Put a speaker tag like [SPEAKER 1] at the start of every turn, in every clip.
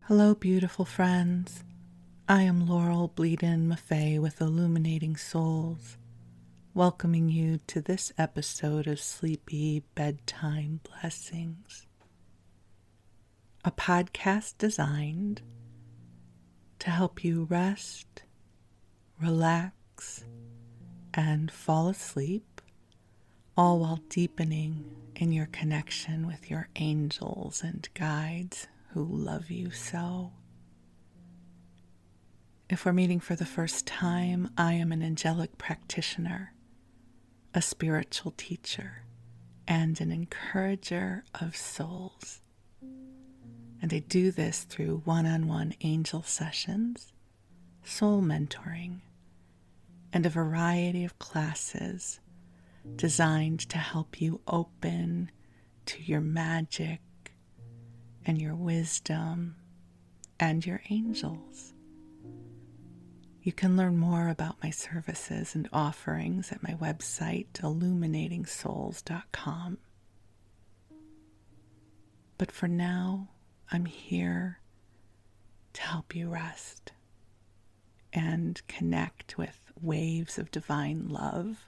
[SPEAKER 1] Hello, beautiful friends. I am Laurel Bleadon-Maffei with Illuminating Souls, welcoming you to this episode of Sleepy Bedtime Blessings, a podcast designed to help you rest, relax, and fall asleep, all while deepening in your connection with your angels and guides who love you so. If we're meeting for the first time, I am an angelic practitioner, a spiritual teacher, and an encourager of souls. And I do this through one-on-one angel sessions, soul mentoring, and a variety of classes designed to help you open to your magic and your wisdom and your angels. You can learn more about my services and offerings at my website, illuminatingsouls.com. But for now, I'm here to help you rest and connect with waves of divine love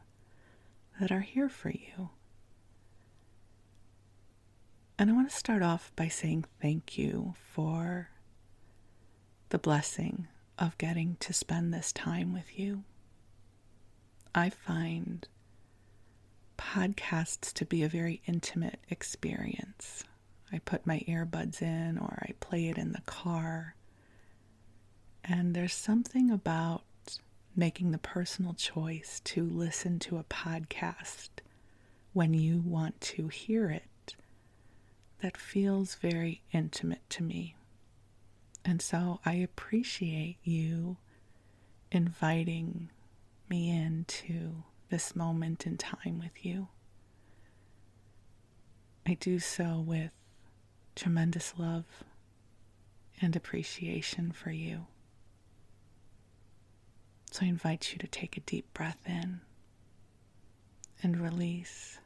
[SPEAKER 1] that are here for you. And I want to start off by saying thank you for the blessing of getting to spend this time with you. I find podcasts to be a very intimate experience. I put my earbuds in or I play it in the car. And there's something about making the personal choice to listen to a podcast when you want to hear it that feels very intimate to me. And so I appreciate you inviting me into this moment in time with you. I do so with tremendous love and appreciation for you. So I invite you to take a deep breath in and release.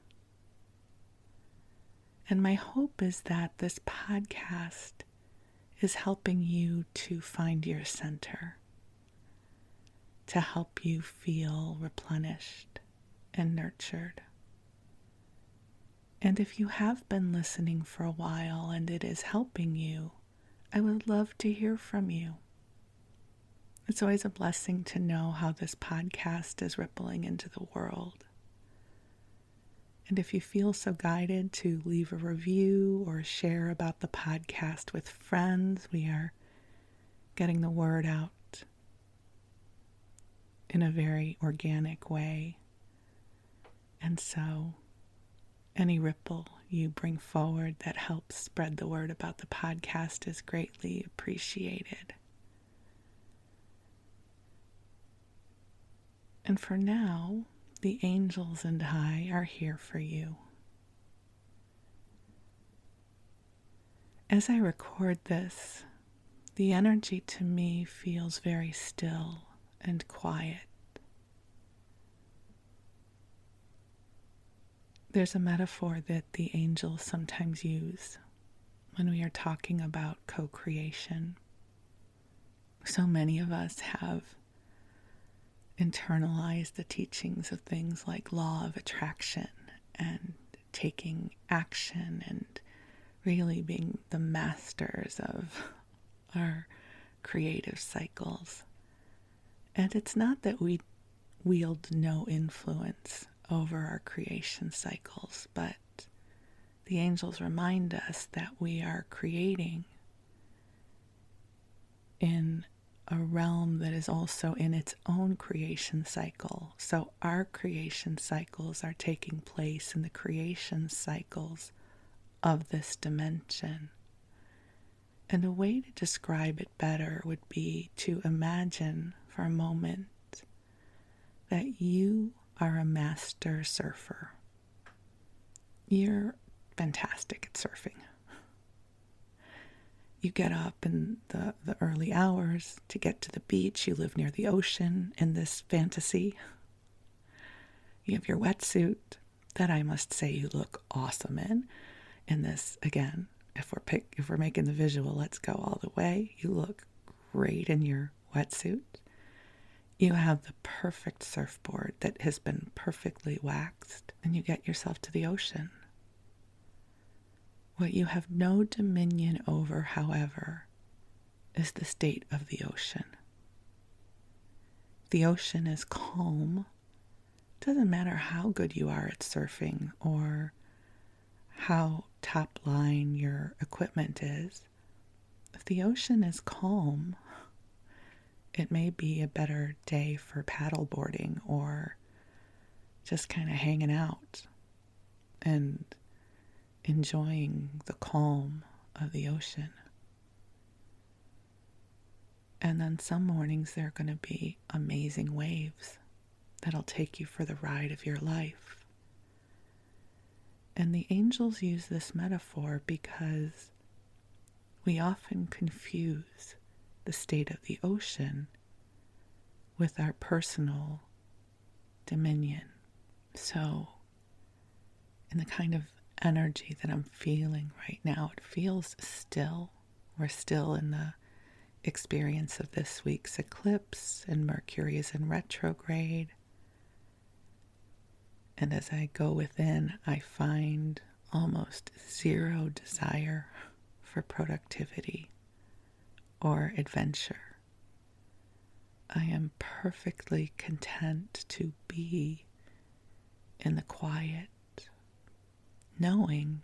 [SPEAKER 1] And my hope is that this podcast is helping you to find your center, to help you feel replenished and nurtured. And if you have been listening for a while and it is helping you, I would love to hear from you. It's always a blessing to know how this podcast is rippling into the world. And if you feel so guided to leave a review or share about the podcast with friends, we are getting the word out in a very organic way. And so any ripple you bring forward that helps spread the word about the podcast is greatly appreciated. And for now, the angels and I are here for you. As I record this, the energy to me feels very still and quiet. There's a metaphor that the angels sometimes use when we are talking about co-creation. So many of us have internalize the teachings of things like law of attraction and taking action and really being the masters of our creative cycles. And it's not that we wield no influence over our creation cycles, but the angels remind us that we are creating in a realm that is also in its own creation cycle. So our creation cycles are taking place in the creation cycles of this dimension. And a way to describe it better would be to imagine for a moment that you are a master surfer. You're fantastic at surfing. You get up in the early hours to get to the beach. You live near the ocean in this fantasy. You have your wetsuit that I must say you look awesome in this, again, if we're making the visual, let's go all the way. You look great in your wetsuit. You have the perfect surfboard that has been perfectly waxed, and you get yourself to the ocean. What you have no dominion over, however, is the state of the ocean. The ocean is calm. It doesn't matter how good you are at surfing or how top line your equipment is. If the ocean is calm, it may be a better day for paddleboarding or just kind of hanging out and enjoying the calm of the ocean. And then some mornings there are going to be amazing waves that'll take you for the ride of your life. And the angels use this metaphor because we often confuse the state of the ocean with our personal dominion. So, in the kind of energy that I'm feeling right now, it feels still. We're still in the experience of this week's eclipse, and Mercury is in retrograde. And as I go within, I find almost zero desire for productivity or adventure. I am perfectly content to be in the quiet, knowing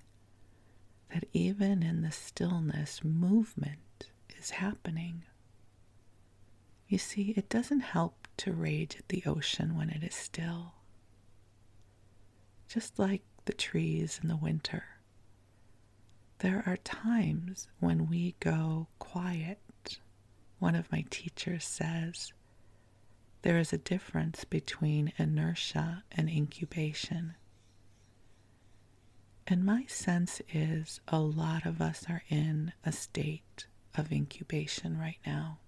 [SPEAKER 1] that even in the stillness, movement is happening. You see, it doesn't help to rage at the ocean when it is still. Just like the trees in the winter, there are times when we go quiet. One of my teachers says there is a difference between inertia and incubation. And my sense is a lot of us are in a state of incubation right now.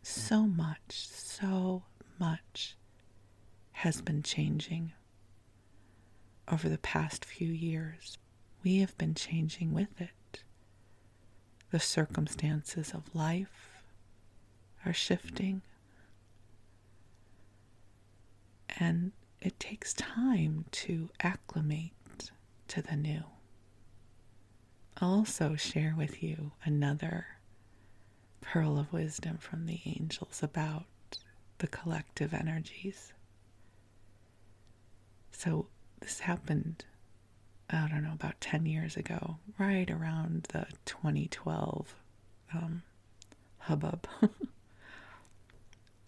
[SPEAKER 1] So much has been changing over the past few years. We have been changing with it. The circumstances of life are shifting. And it takes time to acclimate to the new. I'll also share with you another pearl of wisdom from the angels about the collective energies. So this happened, I don't know, about 10 years ago, right around the 2012 hubbub.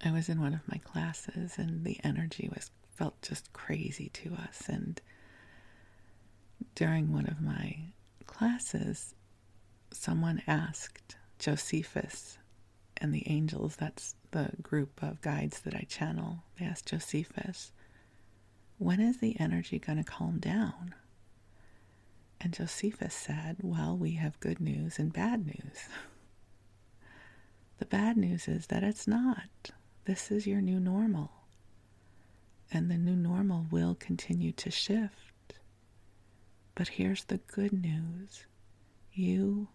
[SPEAKER 1] I was in one of my classes and the energy felt just crazy to us. And during one of my classes, someone asked Josephus and the angels, that's the group of guides that I channel, they asked Josephus, when is the energy going to calm down? And Josephus said, well, we have good news and bad news. The bad news is that it's not. This is your new normal. And the new normal will continue to shift. But here's the good news. You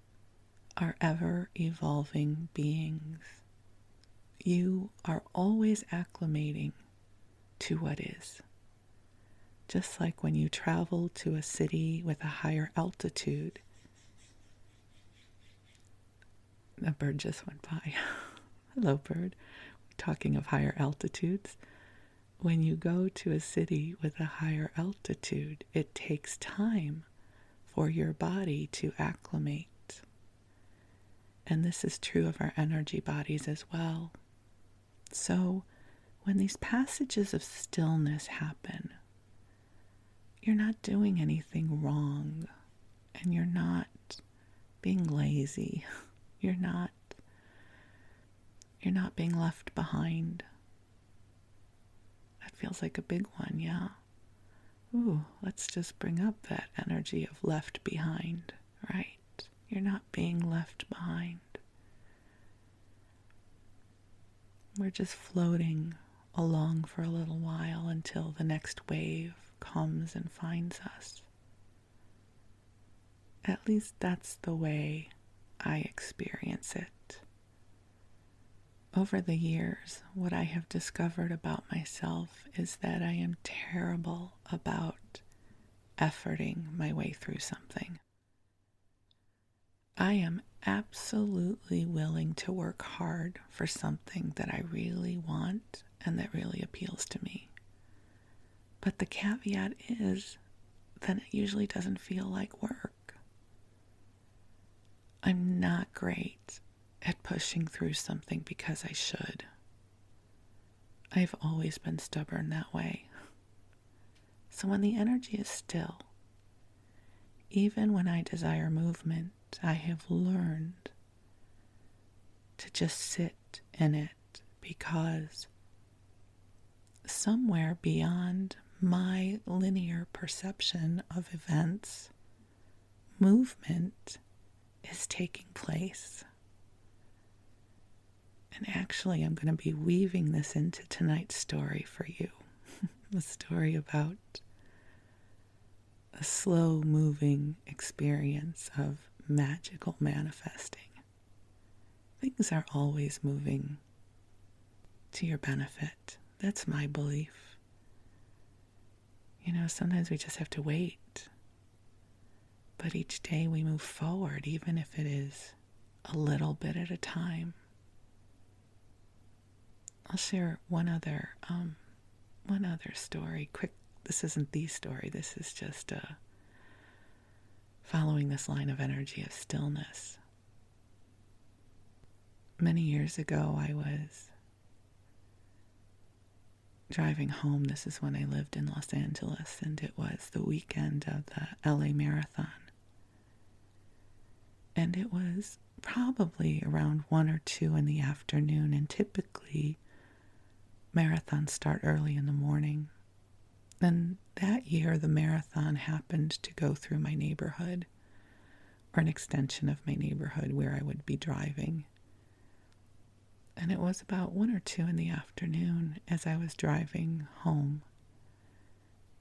[SPEAKER 1] are ever evolving beings. You are always acclimating to what is. Just like when you travel to a city with a higher altitude. A bird just went by. Hello, bird. We're talking of higher altitudes. When you go to a city with a higher altitude, it takes time for your body to acclimate. And this is true of our energy bodies as well. So, when these passages of stillness happen, you're not doing anything wrong, and you're not being lazy. You're not being left behind. That feels like a big one, yeah. Ooh, let's just bring up that energy of left behind, right? You're not being left behind. We're just floating along for a little while until the next wave comes and finds us. At least that's the way I experience it. Over the years, what I have discovered about myself is that I am terrible about efforting my way through something. I am absolutely willing to work hard for something that I really want and that really appeals to me. But the caveat is that it usually doesn't feel like work. I'm not great at pushing through something because I should. I've always been stubborn that way. So when the energy is still, even when I desire movement, I have learned to just sit in it, because somewhere beyond my linear perception of events, movement is taking place. And actually, I'm going to be weaving this into tonight's story for you. A story about a slow-moving experience of magical manifesting. Things are always moving to your benefit. That's my belief. You know, sometimes we just have to wait. But each day we move forward, even if it is a little bit at a time. I'll share one other story. Quick, this isn't the story. This is just following this line of energy of stillness. Many years ago, I was driving home. This is when I lived in Los Angeles, and it was the weekend of the LA Marathon. And it was probably around 1 or 2 in the afternoon, and typically marathons start early in the morning. And that year, the marathon happened to go through my neighborhood, or an extension of my neighborhood where I would be driving. And it was about 1 or 2 in the afternoon as I was driving home.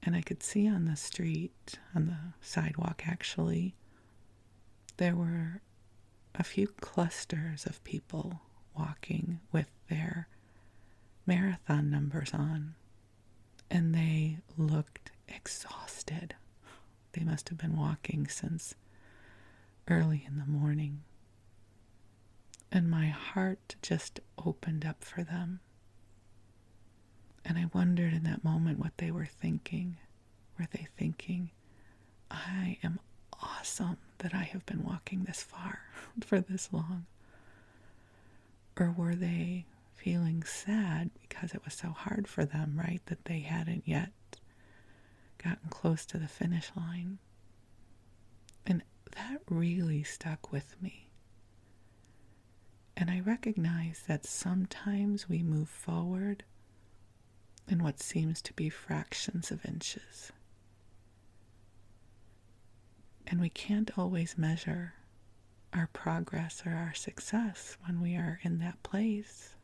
[SPEAKER 1] And I could see on the street, on the sidewalk actually, there were a few clusters of people walking with their marathon numbers on. And they looked exhausted. They must have been walking since early in the morning. And my heart just opened up for them. And I wondered in that moment what they were thinking. Were they thinking, I am awesome that I have been walking this far for this long? Or were they feeling sad because it was so hard for them, right? That they hadn't yet gotten close to the finish line. And that really stuck with me. And I recognize that sometimes we move forward in what seems to be fractions of inches. And we can't always measure our progress or our success when we are in that place.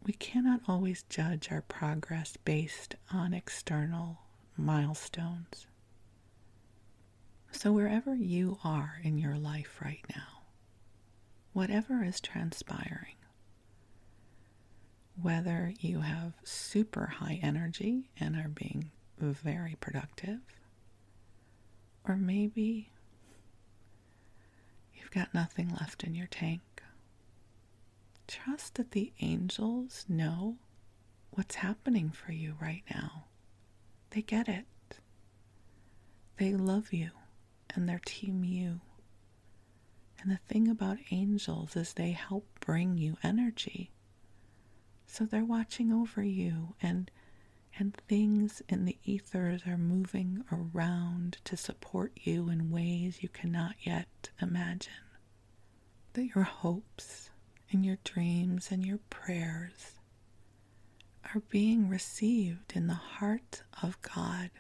[SPEAKER 1] We cannot always judge our progress based on external milestones. So wherever you are in your life right now, whatever is transpiring, whether you have super high energy and are being very productive, or maybe you've got nothing left in your tank, trust that the angels know what's happening for you right now. They get it. They love you, and they're team you. And the thing about angels is they help bring you energy. So they're watching over you, and things in the ethers are moving around to support you in ways you cannot yet imagine. That your hopes and your dreams and your prayers are being received in the heart of God.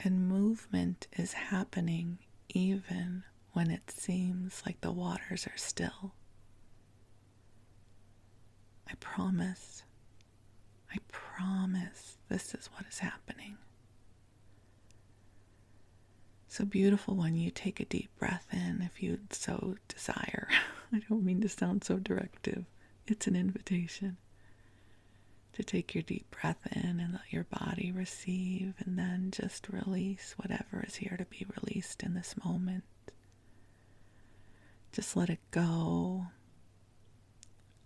[SPEAKER 1] And movement is happening even when it seems like the waters are still. I promise this is what is happening. So beautiful when you take a deep breath in, if you so desire. I don't mean to sound so directive. It's an invitation to take your deep breath in and let your body receive, and then just release whatever is here to be released in this moment. Just let it go.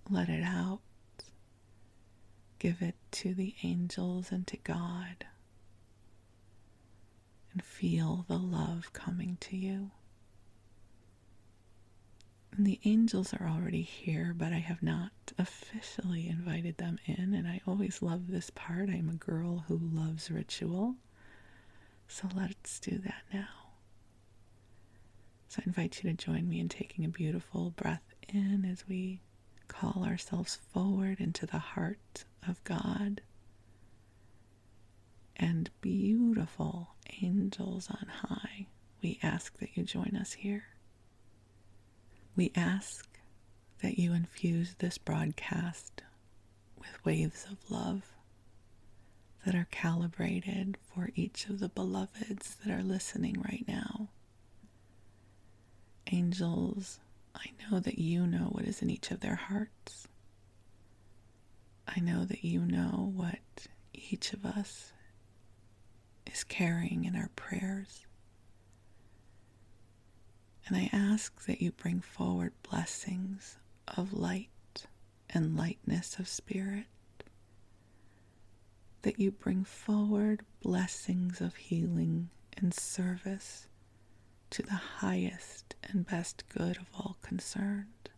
[SPEAKER 1] Let it out. Give it to the angels and to God. And feel the love coming to you. And the angels are already here, but I have not officially invited them in, and I always love this part. I'm a girl who loves ritual, so let's do that now. So I invite you to join me in taking a beautiful breath in as we call ourselves forward into the heart of God. And beautiful angels on high, we ask that you join us here. We ask that you infuse this broadcast with waves of love that are calibrated for each of the beloveds that are listening right now. Angels, I know that you know what is in each of their hearts. I know that you know what each of us is carrying in our prayers. And I ask that you bring forward blessings of light and lightness of spirit. That you bring forward blessings of healing and service to the highest and best good of all concerned.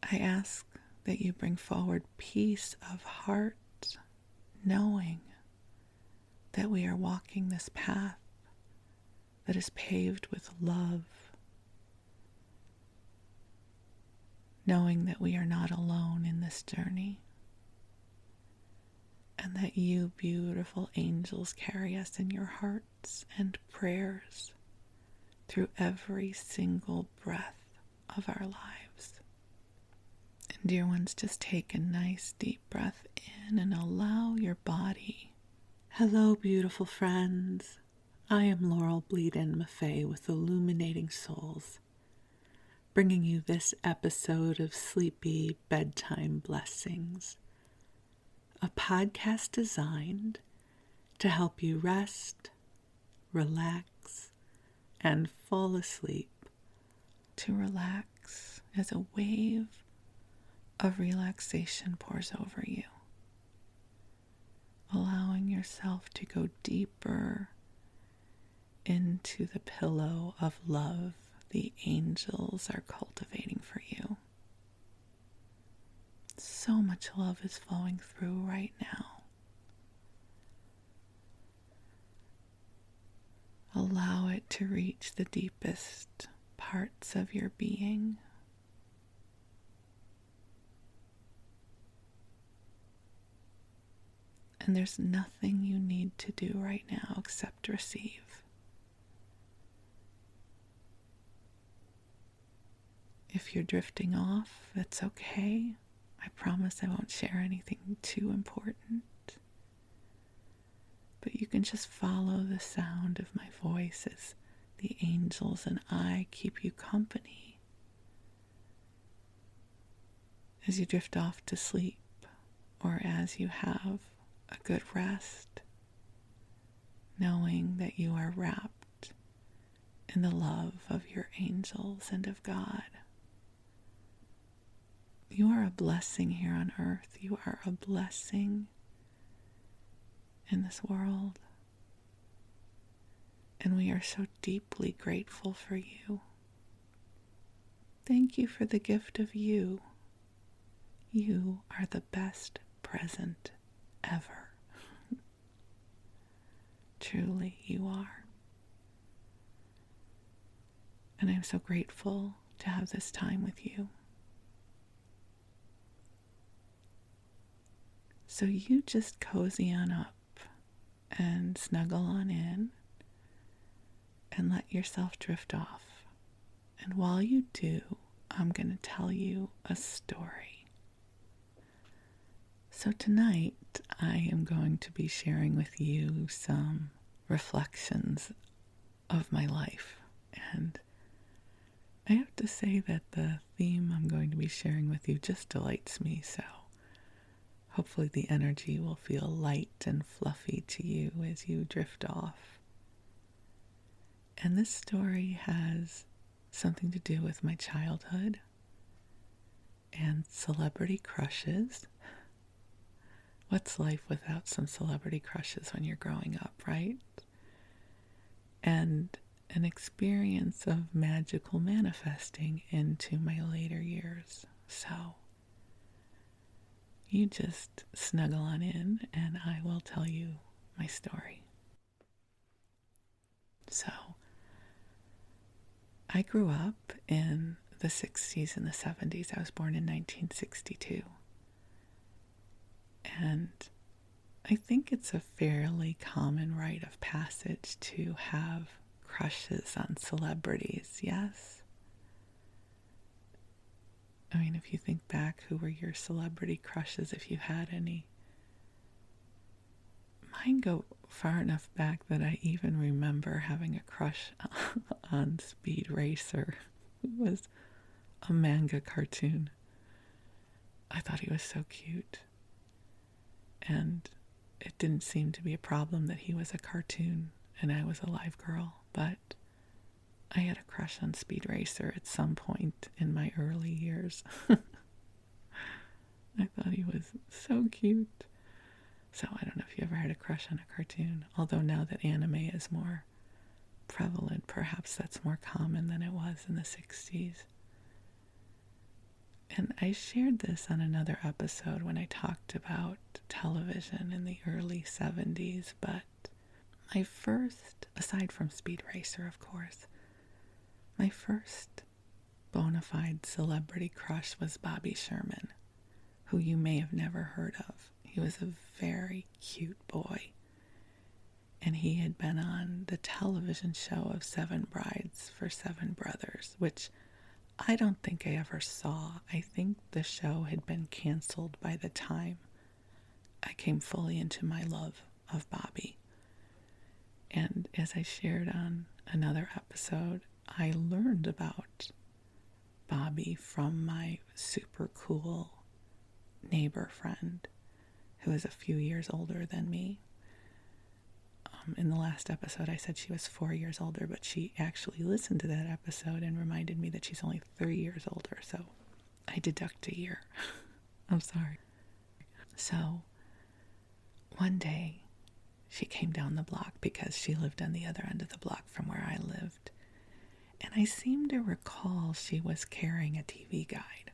[SPEAKER 1] I ask that you bring forward peace of heart, knowing that we are walking this path that is paved with love, knowing that we are not alone in this journey, and that you, beautiful angels, carry us in your hearts and prayers through every single breath of our lives. And dear ones, just take a nice deep breath in and allow your body. Hello, beautiful friends. I am Laurel Bleadon-Maffei with Illuminating Souls, bringing you this episode of Sleepy Bedtime Blessings, a podcast designed to help you rest, relax, and fall asleep. To relax as a wave of relaxation pours over you, allowing yourself to go deeper into the pillow of love the angels are cultivating for you. So much love is flowing through right now. Allow it to reach the deepest parts of your being. And there's nothing you need to do right now except receive. If you're drifting off, that's okay. I promise I won't share anything too important. But you can just follow the sound of my voice as the angels and I keep you company as you drift off to sleep or as you have a good rest, knowing that you are wrapped in the love of your angels and of God. You are a blessing here on earth. You are a blessing in this world. And we are so deeply grateful for you. Thank you for the gift of you. You are the best present ever. Truly, you are. And I'm so grateful to have this time with you. So you just cozy on up and snuggle on in and let yourself drift off. And while you do, I'm going to tell you a story. So tonight I am going to be sharing with you some reflections of my life. And I have to say that the theme I'm going to be sharing with you just delights me, so hopefully the energy will feel light and fluffy to you as you drift off. And this story has something to do with my childhood and celebrity crushes. What's life without some celebrity crushes when you're growing up, right? And an experience of magical manifesting into my later years. So you just snuggle on in and I will tell you my story. So I grew up in the 60s and the 70s. I was born in 1962. And I think it's a fairly common rite of passage to have crushes on celebrities, yes? I mean, if you think back, who were your celebrity crushes, if you had any? Mine go far enough back that I even remember having a crush on Speed Racer, who was a manga cartoon. I thought he was so cute. And it didn't seem to be a problem that he was a cartoon and I was a live girl, but I had a crush on Speed Racer at some point in my early years. I thought he was so cute. So I don't know if you ever had a crush on a cartoon, although now that anime is more prevalent, perhaps that's more common than it was in the 60s. And I shared this on another episode when I talked about television in the early 70s, but my first, aside from Speed Racer, of course, my first bona fide celebrity crush was Bobby Sherman, who you may have never heard of. He was a very cute boy, and he had been on the television show of Seven Brides for Seven Brothers, which I don't think I ever saw. I think the show had been canceled by the time I came fully into my love of Bobby. And as I shared on another episode, I learned about Bobby from my super cool neighbor friend who is a few years older than me. In the last episode, I said she was 4 years older, but she actually listened to that episode and reminded me that she's only 3 years older, so I deduct a year. I'm sorry. So, one day, she came down the block because she lived on the other end of the block from where I lived, and I seem to recall she was carrying a TV guide.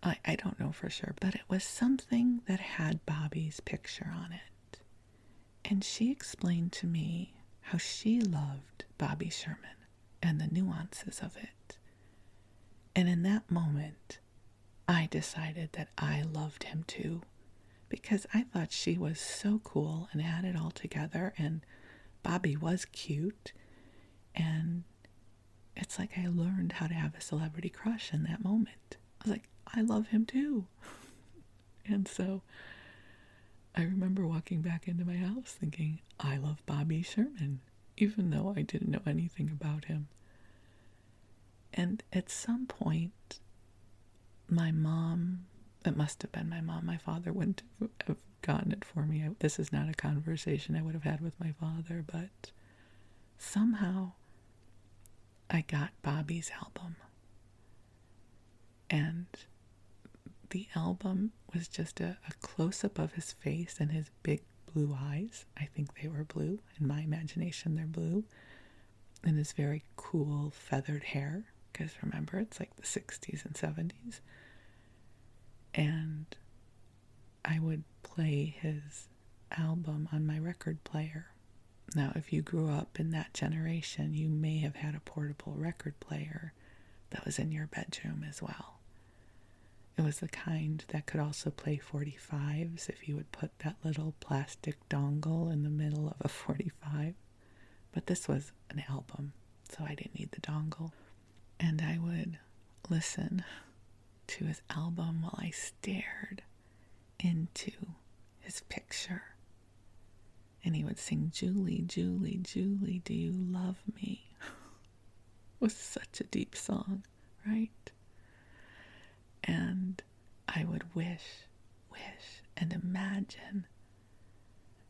[SPEAKER 1] I don't know for sure, but it was something that had Bobby's picture on it. And she explained to me how she loved Bobby Sherman and the nuances of it. And in that moment, I decided that I loved him too, because I thought she was so cool and had it all together, and Bobby was cute, and it's like I learned how to have a celebrity crush in that moment. I was like, I love him too. And so I remember walking back into my house thinking, I love Bobby Sherman, even though I didn't know anything about him. And at some point, my mom, it must have been my mom, my father wouldn't have gotten it for me. This is not a conversation I would have had with my father, but somehow I got Bobby's album. And the album was just a close-up of his face and his big blue eyes. I think they were blue. In my imagination, they're blue. And his very cool feathered hair, because remember, it's like the 60s and 70s. And I would play his album on my record player. Now, if you grew up in that generation, you may have had a portable record player that was in your bedroom as well. It was the kind that could also play 45s if you would put that little plastic dongle in the middle of a 45. But this was an album, so I didn't need the dongle. And I would listen to his album while I stared into his picture. And he would sing, Julie, Julie, Julie, do you love me? It was such a deep song, right? And I would wish, and imagine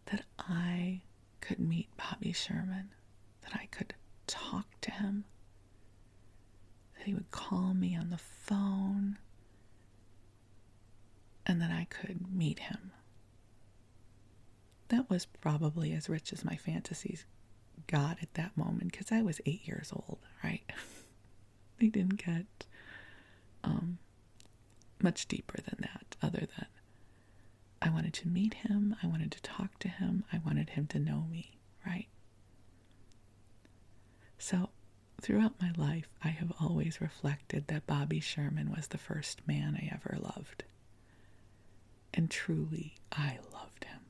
[SPEAKER 1] that I could meet Bobby Sherman, that I could talk to him, that he would call me on the phone, and that I could meet him. That was probably as rich as my fantasies got at that moment, because I was 8 years old, right? They didn't get much deeper than that, other than I wanted to meet him, I wanted to talk to him, I wanted him to know me, right? So throughout my life, I have always reflected that Bobby Sherman was the first man I ever loved. And truly, I loved him.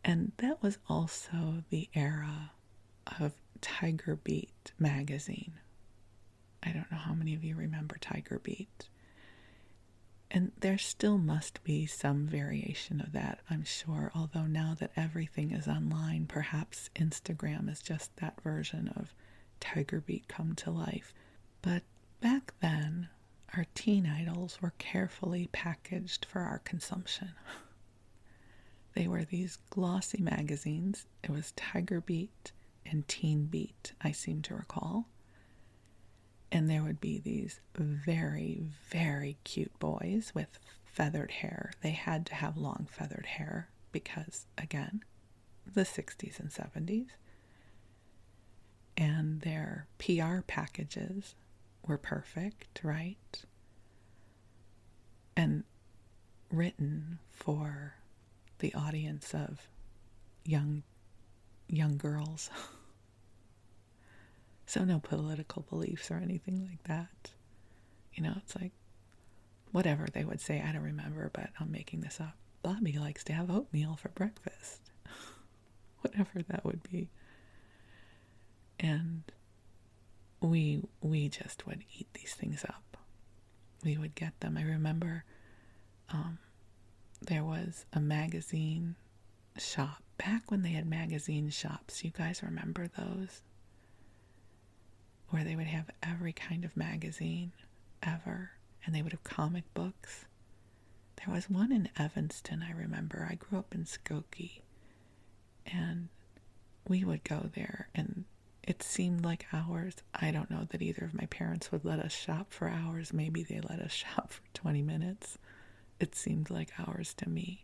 [SPEAKER 1] And that was also the era of Tiger Beat magazine. I don't know how many of you remember Tiger Beat. And there still must be some variation of that, I'm sure, although now that everything is online, perhaps Instagram is just that version of Tiger Beat come to life. But back then, our teen idols were carefully packaged for our consumption. They were these glossy magazines. It was Tiger Beat and Teen Beat, I seem to recall. And there would be these very, very cute boys with feathered hair. They had to have long feathered hair because, again, the 60s and 70s. And their PR packages were perfect, right? And written for the audience of young girls. So no political beliefs or anything like that. You know, it's like, whatever they would say, I don't remember, but I'm making this up. Bobby likes to have oatmeal for breakfast. Whatever that would be. And we just would eat these things up. We would get them. I remember there was a magazine shop. Back when they had magazine shops, you guys remember those? Where they would have every kind of magazine ever, and they would have comic books. There was one in Evanston, I remember. I grew up in Skokie, and we would go there, and it seemed like hours. I don't know that either of my parents would let us shop for hours. Maybe they let us shop for 20 minutes. It seemed like hours to me.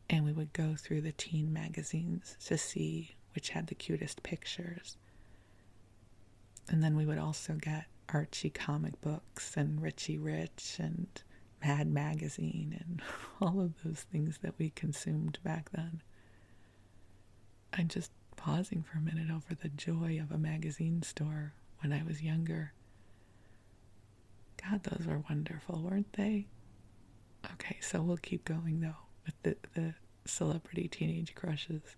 [SPEAKER 1] And we would go through the teen magazines to see which had the cutest pictures. And then we would also get Archie comic books and Richie Rich and Mad Magazine and all of those things that we consumed back then. I'm just pausing for a minute over the joy of a magazine store when I was younger. God, those were wonderful, weren't they? Okay, so we'll keep going though with the celebrity teenage crushes.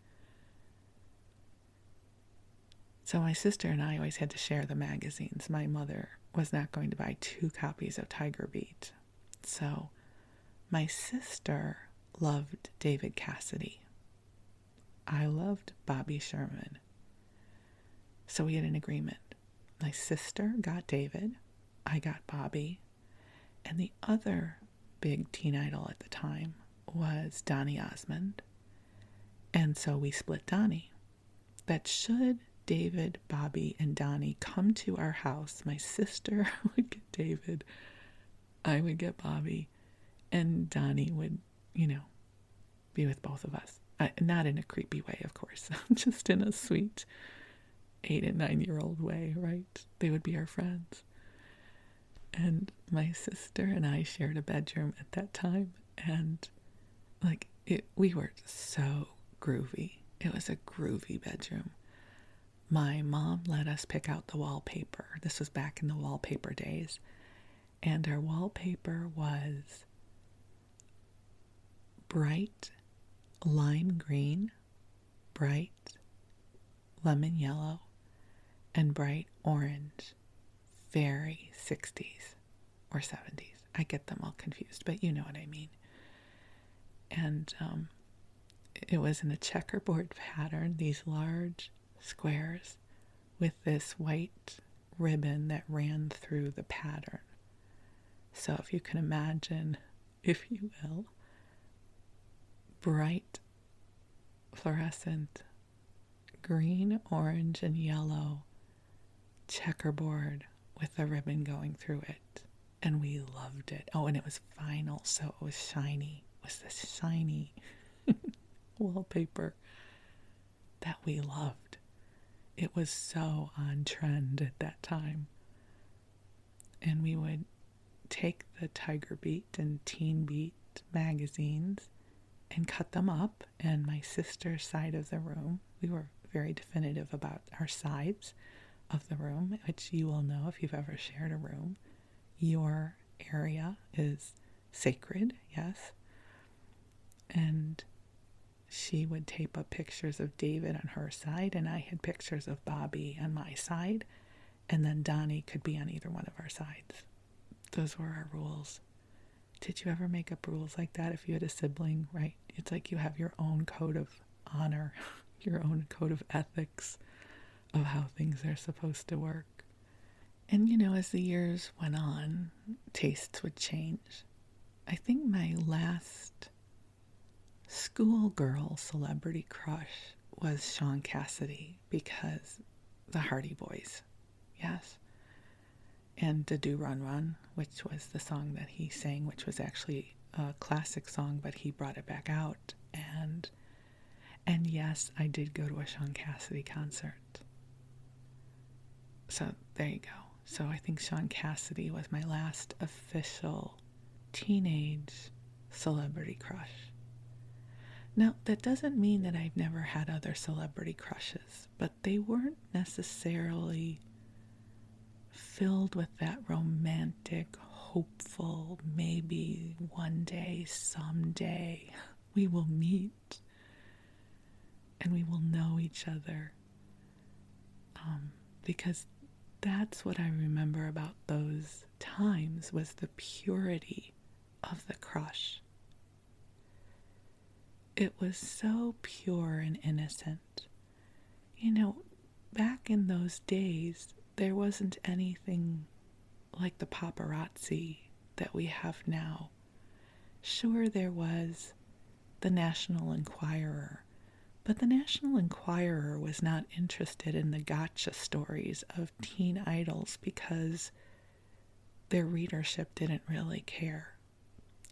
[SPEAKER 1] So my sister and I always had to share the magazines. My mother was not going to buy 2 copies of Tiger Beat. So my sister loved David Cassidy. I loved Bobby Sherman. So we had an agreement. My sister got David, I got Bobby, and the other big teen idol at the time was Donny Osmond. And so we split Donny. That should David, Bobby, and Donny come to our house, my sister would get David, I would get Bobby, and Donny would, be with both of us. Not in a creepy way, of course, just in a sweet 8 and 9-year-old way, right? They would be our friends. And my sister and I shared a bedroom at that time, and we were so groovy. It was a groovy bedroom. My mom let us pick out the wallpaper. This was back in the wallpaper days. And our wallpaper was bright lime green, bright lemon yellow, and bright orange. Very 60s or 70s. I get them all confused, but you know what I mean. And it was in a checkerboard pattern, these large squares with this white ribbon that ran through the pattern. So if you can imagine, if you will, bright fluorescent green, orange, and yellow checkerboard with a ribbon going through it. And we loved it. Oh, and it was vinyl, so it was shiny. It was this shiny wallpaper that we loved. It was so on trend at that time. And we would take the Tiger Beat and Teen Beat magazines and cut them up. And my sister's side of the room, we were very definitive about our sides of the room, which you will know if you've ever shared a room. Your area is sacred, yes. And she would tape up pictures of David on her side, and I had pictures of Bobby on my side, and then Donnie could be on either one of our sides. Those were our rules. Did you ever make up rules like that if you had a sibling, right? It's like you have your own code of honor, your own code of ethics of how things are supposed to work. And, as the years went on, tastes would change. I think my last schoolgirl celebrity crush was Sean Cassidy, because the Hardy Boys, yes. And the Do Run Run, which was the song that he sang, which was actually a classic song, but he brought it back out. And yes, I did go to a Sean Cassidy concert. So there you go. So I think Sean Cassidy was my last official teenage celebrity crush. Now, that doesn't mean that I've never had other celebrity crushes, but they weren't necessarily filled with that romantic, hopeful, maybe one day, someday, we will meet and we will know each other. Because that's what I remember about those times, was the purity of the crush. It was so pure and innocent. Back in those days, there wasn't anything like the paparazzi that we have now. Sure, there was the National Enquirer, but the National Enquirer was not interested in the gotcha stories of teen idols because their readership didn't really care.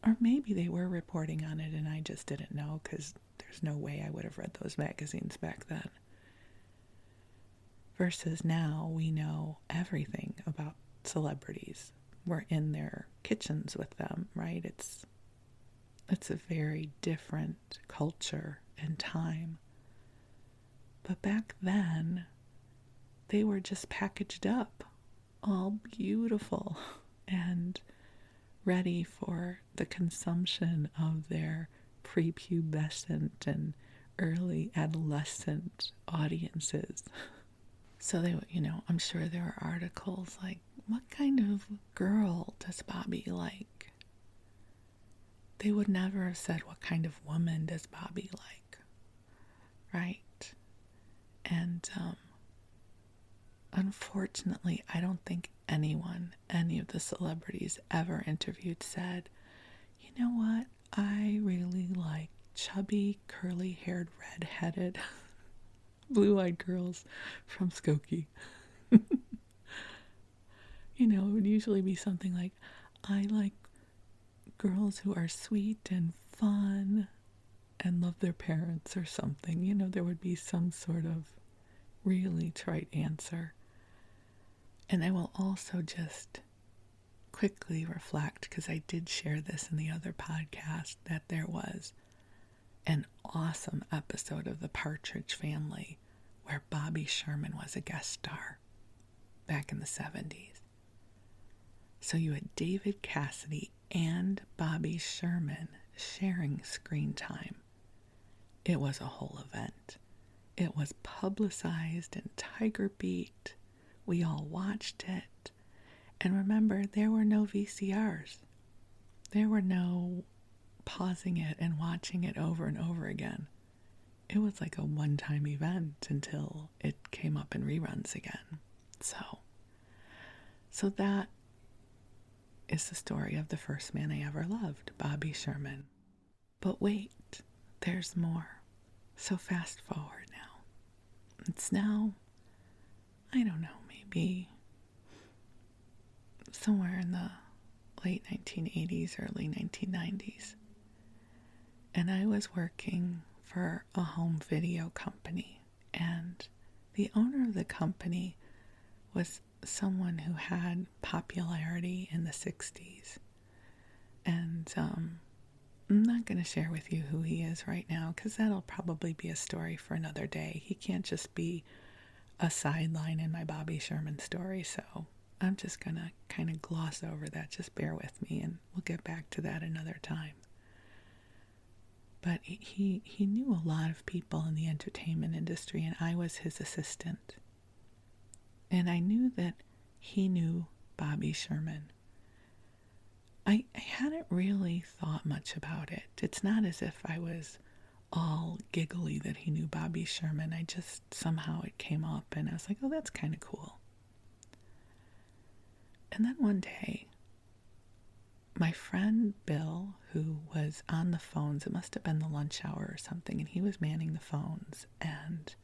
[SPEAKER 1] Or maybe they were reporting on it and I just didn't know, because there's no way I would have read those magazines back then. Versus now, we know everything about celebrities. We're in their kitchens with them, right? It's a very different culture and time. But back then, they were just packaged up, all beautiful and ready for the consumption of their prepubescent and early adolescent audiences. So they, I'm sure there were articles like, what kind of girl does Bobby like? They would never have said, what kind of woman does Bobby like? Right? And unfortunately, I don't think any of the celebrities ever interviewed said, you know what? I really like chubby, curly-haired, red-headed, blue-eyed girls from Skokie. It would usually be something like, I like girls who are sweet and fun and love their parents or something. There would be some sort of really trite answer. And I will also just quickly reflect, because I did share this in the other podcast, that there was an awesome episode of The Partridge Family where Bobby Sherman was a guest star back in the 70s. So you had David Cassidy and Bobby Sherman sharing screen time. It was a whole event. It was publicized in Tiger Beat. We all watched it. And remember, there were no VCRs. There were no pausing it and watching it over and over again. It was like a one-time event until it came up in reruns again. So that is the story of the first man I ever loved, Bobby Sherman. But wait, there's more. So fast forward now. It's now, I don't know, maybe somewhere in the late 1980s, early 1990s. And I was working for a home video company. And the owner of the company was someone who had popularity in the 60s. And I'm not going to share with you who he is right now, because that'll probably be a story for another day. He can't just be a sideline in my Bobby Sherman story, so I'm just going to kind of gloss over that. Just bear with me, and we'll get back to that another time. But he knew a lot of people in the entertainment industry, and I was his assistant. And I knew that he knew Bobby Sherman. I hadn't really thought much about it. It's not as if I was all giggly that he knew Bobby Sherman. I just, somehow it came up, and I was like, oh, that's kind of cool. And then one day, my friend Bill, who was on the phones, it must have been the lunch hour or something, and he was manning the phones, and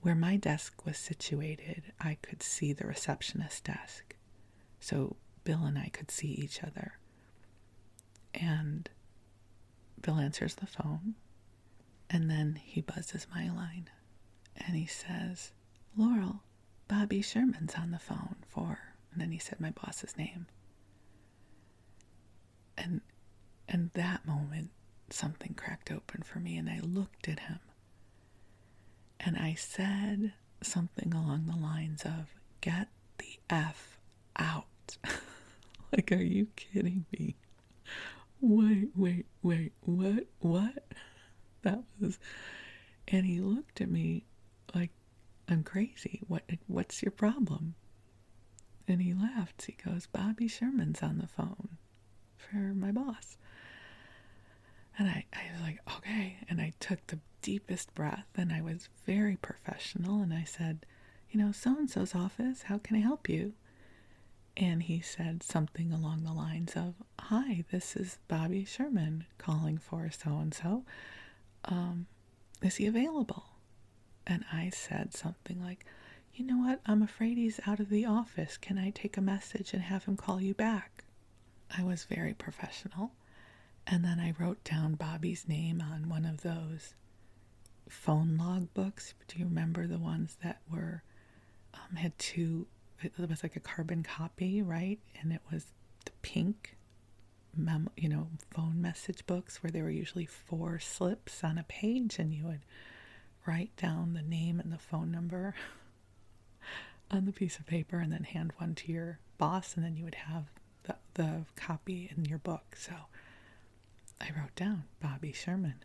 [SPEAKER 1] where my desk was situated, I could see the receptionist desk. So Bill and I could see each other. And Bill answers the phone, and then he buzzes my line, and he says, Laurel, Bobby Sherman's on the phone for, and then he said my boss's name. And that moment, something cracked open for me, and I looked at him, and I said something along the lines of, get the F out. Like, are you kidding me? Wait, what? That was, and he looked at me like I'm crazy. What's your problem? And he laughed. He goes, Bobby Sherman's on the phone for my boss. And I was like, okay. And I took the deepest breath, and I was very professional, and I said, so-and-so's office, how can I help you? And he said something along the lines of, hi, this is Bobby Sherman calling for so-and-so. Is he available? And I said something like, you know what? I'm afraid he's out of the office. Can I take a message and have him call you back? I was very professional. And then I wrote down Bobby's name on one of those phone log books. Do you remember the ones that were, had two, it was like a carbon copy, right? And it was the pink, phone message books where there were usually 4 slips on a page, and you would write down the name and the phone number on the piece of paper and then hand one to your boss, and then you would have the copy in your book. So I wrote down Bobby Sherman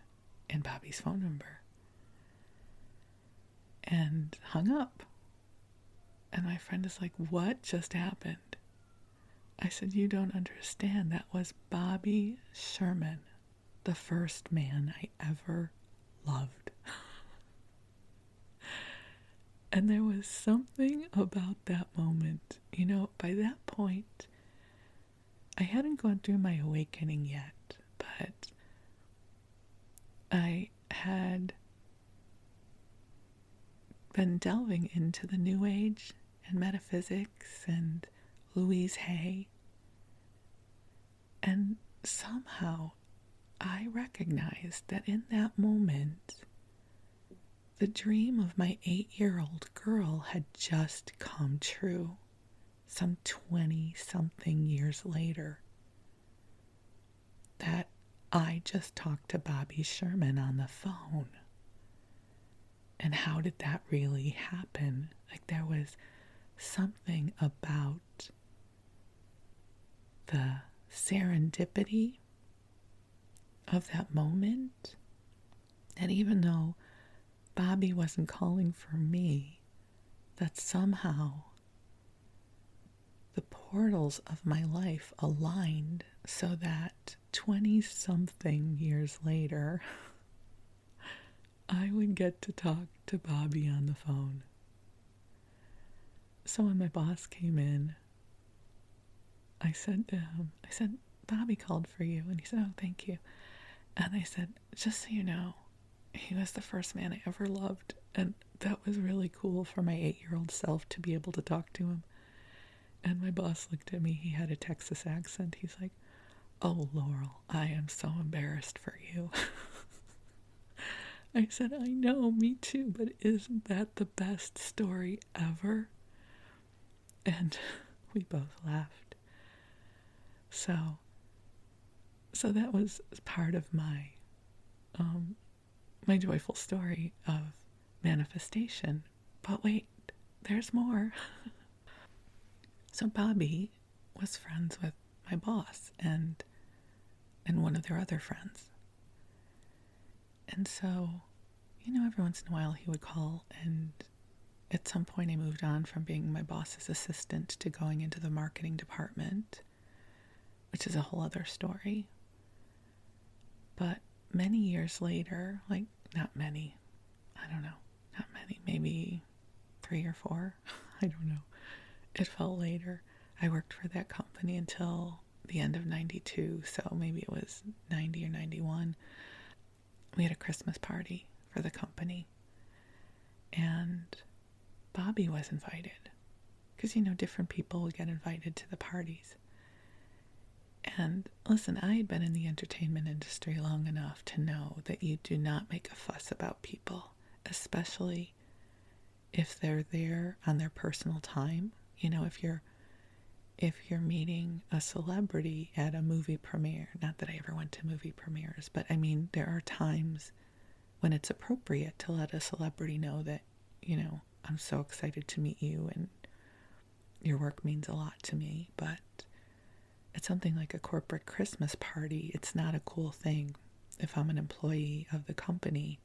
[SPEAKER 1] and Bobby's phone number and hung up. And my friend is like, what just happened? I said, you don't understand. That was Bobby Sherman, the first man I ever loved. And there was something about that moment. By that point, I hadn't gone through my awakening yet, but I had been delving into the New Age and metaphysics and Louise Hay. And somehow I recognized that in that moment, the dream of my 8-year-old girl had just come true, some 20-something years later. That I just talked to Bobby Sherman on the phone. And how did that really happen? Like, there was something about the serendipity of that moment. And even though Bobby wasn't calling for me, that somehow the portals of my life aligned so that 20-something years later, I would get to talk to Bobby on the phone. So when my boss came in, I said to him, Bobby called for you. And he said, oh, thank you. And I said, just so you know, he was the first man I ever loved. And that was really cool for my 8-year-old self to be able to talk to him. And my boss looked at me. He had a Texas accent. He's like, oh, Laurel, I am so embarrassed for you. I said, I know, me too, but isn't that the best story ever? And we both laughed. So that was part of my my joyful story of manifestation. But wait, there's more. So Bobby was friends with my boss and one of their other friends. And so, every once in a while he would call, and at some point I moved on from being my boss's assistant to going into the marketing department, which is a whole other story. But many years later, not many, maybe 3 or 4, I don't know. It felt later. I worked for that company until the end of 92, so maybe it was 90 or 91. We had a Christmas party for the company, and Bobby was invited, because, different people would get invited to the parties. And listen, I had been in the entertainment industry long enough to know that you do not make a fuss about people, especially if they're there on their personal time. If you're meeting a celebrity at a movie premiere, not that I ever went to movie premieres, but I mean, there are times when it's appropriate to let a celebrity know that, I'm so excited to meet you and your work means a lot to me. But it's something like a corporate Christmas party. It's not a cool thing if I'm an employee of the company,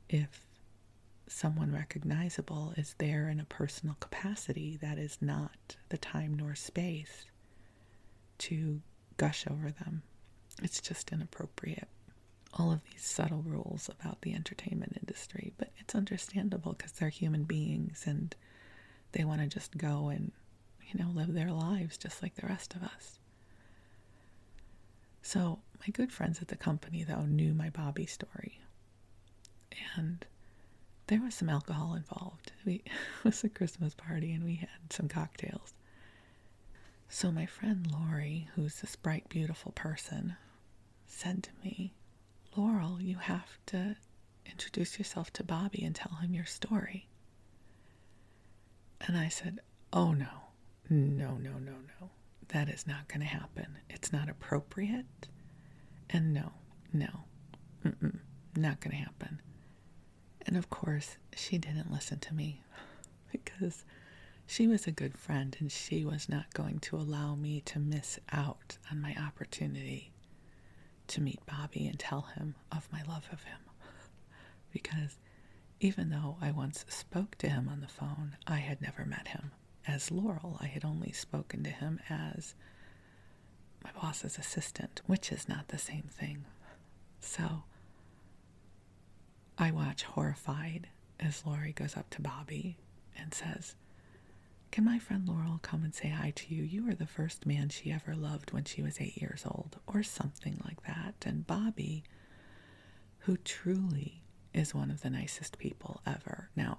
[SPEAKER 1] if someone recognizable is there in a personal capacity. That is not the time nor space to gush over them. It's just inappropriate. All of these subtle rules about the entertainment industry, but it's understandable because they're human beings and they want to just go and, live their lives just like the rest of us. So my good friends at the company, though, knew my Bobby story. And there was some alcohol involved. It was a Christmas party and we had some cocktails. So my friend Laurel, who's this bright, beautiful person, said to me, Laurel, you have to introduce yourself to Bobby and tell him your story. And I said, oh no. That is not going to happen. It's not appropriate. And no, not going to happen. And of course, she didn't listen to me because she was a good friend and she was not going to allow me to miss out on my opportunity to meet Bobby and tell him of my love of him. Because even though I once spoke to him on the phone, I had never met him as Laurel. I had only spoken to him as my boss's assistant, which is not the same thing. So I watch horrified as Laurel goes up to Bobby and says, can my friend Laurel come and say hi to you? You were the first man she ever loved when she was 8 years old, or something like that. And Bobby, who truly is one of the nicest people ever. Now,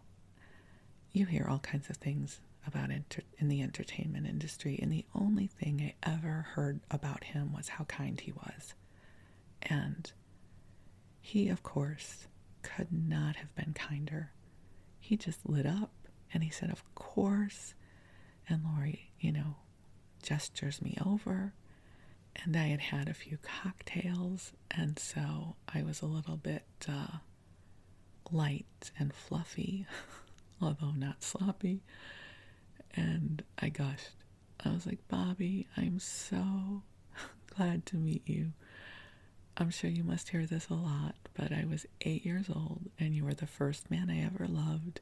[SPEAKER 1] you hear all kinds of things about in the entertainment industry, and the only thing I ever heard about him was how kind he was. And he, of course, could not have been kinder. He just lit up and he said, of course. And Laurel, gestures me over, and I had had a few cocktails, and so I was a little bit light and fluffy, although not sloppy, and I gushed. I was like, Bobby, I'm so glad to meet you. I'm sure you must hear this a lot, but I was 8 years old, and you were the first man I ever loved.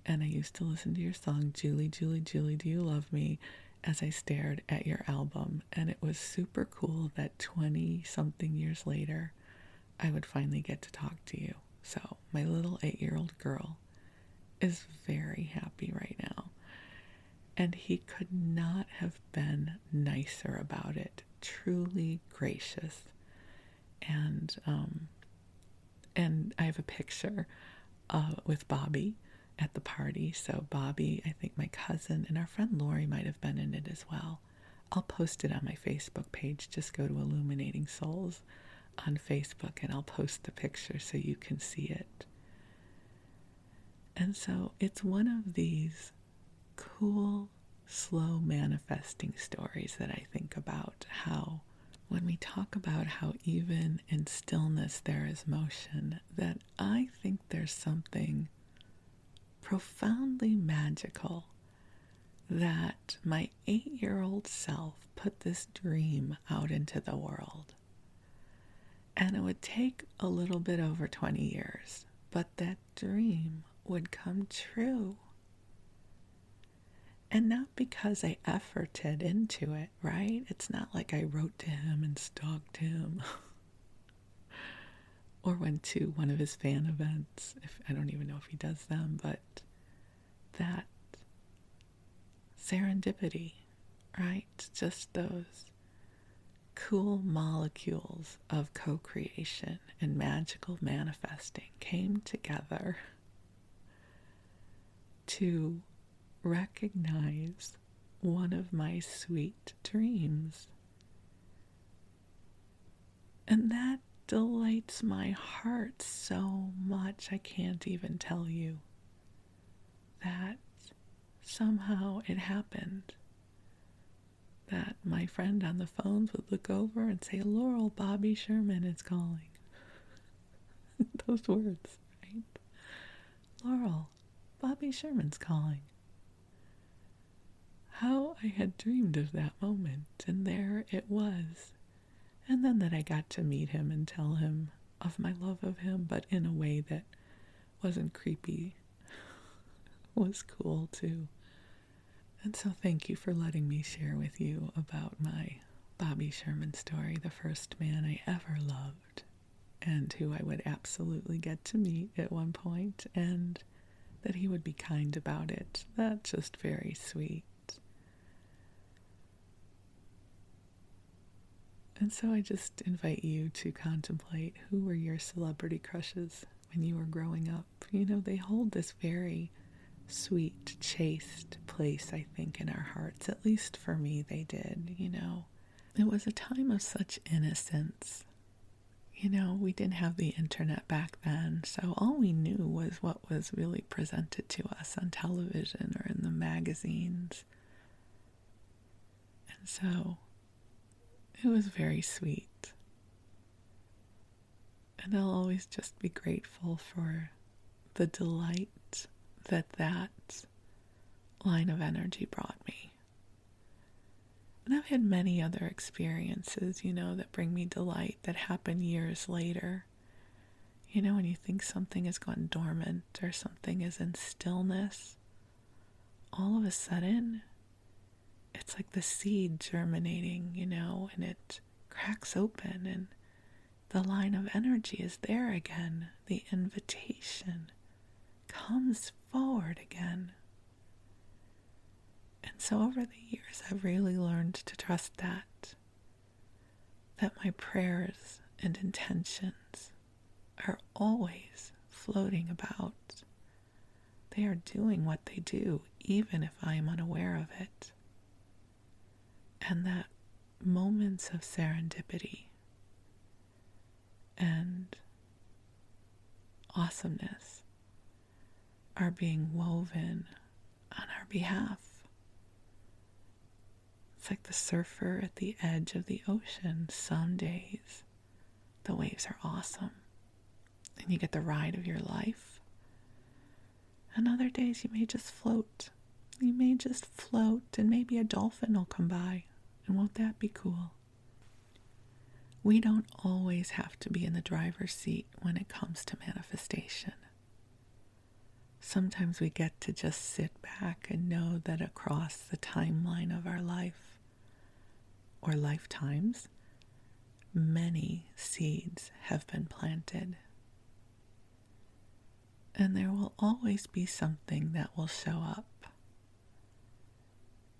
[SPEAKER 1] And I used to listen to your song, Julie, Julie, Julie, do you love me? as I stared at your album, and it was super cool that 20 something years later I would finally get to talk to you. So my little 8-year-old girl is very happy right now. And he could not have been nicer about it. Truly gracious. And I have a picture with Bobby at the party. So Bobby, I think my cousin, and our friend Lori might have been in it as well. I'll post it on my Facebook page. Just go to Illuminating Souls on Facebook and I'll post the picture so you can see it. And so it's one of these cool, slow manifesting stories that I think about how when we talk about how even in stillness there is motion, that I think there's something profoundly magical that my 8-year-old self put this dream out into the world. And it would take a little bit over 20 years, but that dream would come true. And not because I efforted into it, right? It's not like I wrote to him and stalked him or went to one of his fan events. I don't even know if he does them, but that serendipity, right? Just those cool molecules of co-creation and magical manifesting came together to recognize one of my sweet dreams. And that delights my heart so much I can't even tell you that somehow it happened. That my friend on the phones would look over and say, Laurel, Bobby Sherman is calling. Those words, right? Laurel, Bobby Sherman's calling. How I had dreamed of that moment, and there it was. And then that I got to meet him and tell him of my love of him, but in a way that wasn't creepy, was cool too. And so thank you for letting me share with you about my Bobby Sherman story, the first man I ever loved, and who I would absolutely get to meet at one point, and that he would be kind about it. That's just very sweet. And so I just invite you to contemplate who were your celebrity crushes when you were growing up. You know, they hold this very sweet, chaste place, I think, in our hearts. At least for me, they did, you know. It was a time of such innocence. You know, we didn't have the internet back then, so all we knew was what was really presented to us on television or in the magazines. And so it was very sweet. And I'll always just be grateful for the delight that line of energy brought me. And I've had many other experiences, you know, that bring me delight that happen years later. You know, when you think something has gone dormant or something is in stillness, all of a sudden, it's like the seed germinating, you know, and it cracks open and the line of energy is there again. The invitation comes forward again. And so over the years, I've really learned to trust that my prayers and intentions are always floating about. They are doing what they do, even if I am unaware of it. And that moments of serendipity and awesomeness are being woven on our behalf. It's like the surfer at the edge of the ocean. Some days the waves are awesome and you get the ride of your life. And other days you may just float. You may just float and maybe a dolphin will come by. And won't that be cool? We don't always have to be in the driver's seat when it comes to manifestation. Sometimes we get to just sit back and know that across the timeline of our life, or lifetimes, many seeds have been planted. And there will always be something that will show up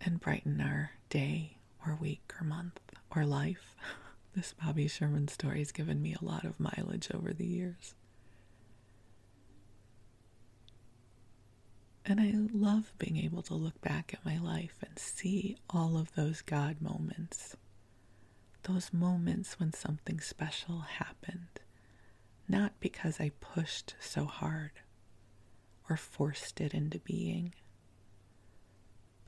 [SPEAKER 1] and brighten our day or week or month or life. This Bobby Sherman story has given me a lot of mileage over the years. And I love being able to look back at my life and see all of those God moments. Those moments when something special happened. Not because I pushed so hard or forced it into being,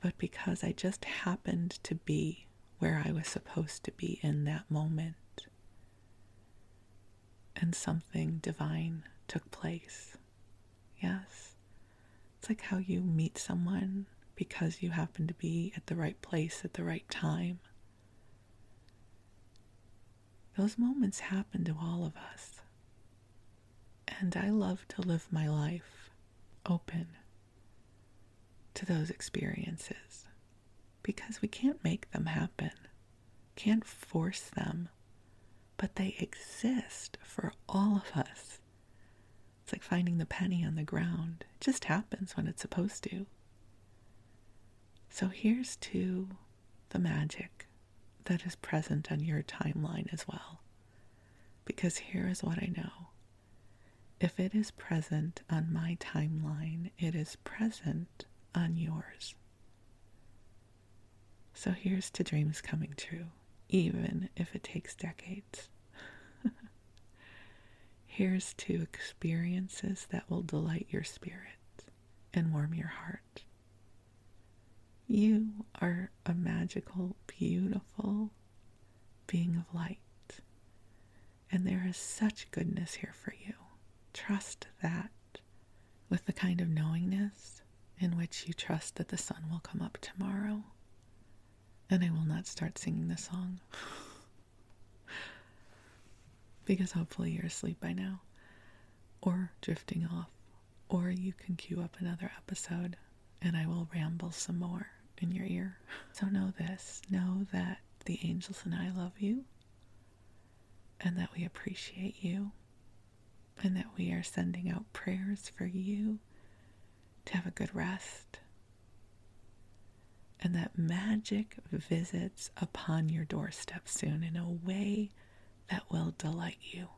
[SPEAKER 1] but because I just happened to be where I was supposed to be in that moment. And something divine took place. Yes. It's like how you meet someone because you happen to be at the right place at the right time. Those moments happen to all of us. And I love to live my life open to those experiences because we can't make them happen, can't force them, but they exist for all of us. It's like finding the penny on the ground. It just happens when it's supposed to. So here's to the magic that is present on your timeline as well. Because here is what I know. If it is present on my timeline, it is present on yours. So here's to dreams coming true, even if it takes decades. Here's to experiences that will delight your spirit and warm your heart. You are a magical, beautiful being of light, and there is such goodness here for you. Trust that with the kind of knowingness in which you trust that the sun will come up tomorrow. And I will not start singing the song because hopefully you're asleep by now, or drifting off, or you can queue up another episode and I will ramble some more in your ear. So know this, know that the angels and I love you, and that we appreciate you, and that we are sending out prayers for you to have a good rest, and that magic visits upon your doorstep soon in a way that will delight you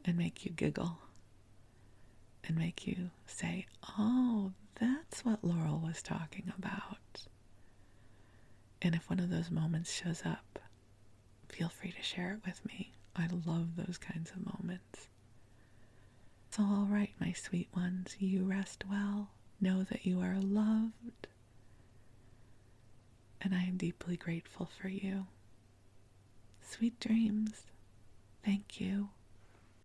[SPEAKER 1] and make you giggle and make you say, oh, that's what Laurel was talking about. And if one of those moments shows up, feel free to share it with me. I love those kinds of moments. So all right, my sweet ones, you rest well. Know that you are loved. And I am deeply grateful for you. Sweet dreams. Thank you.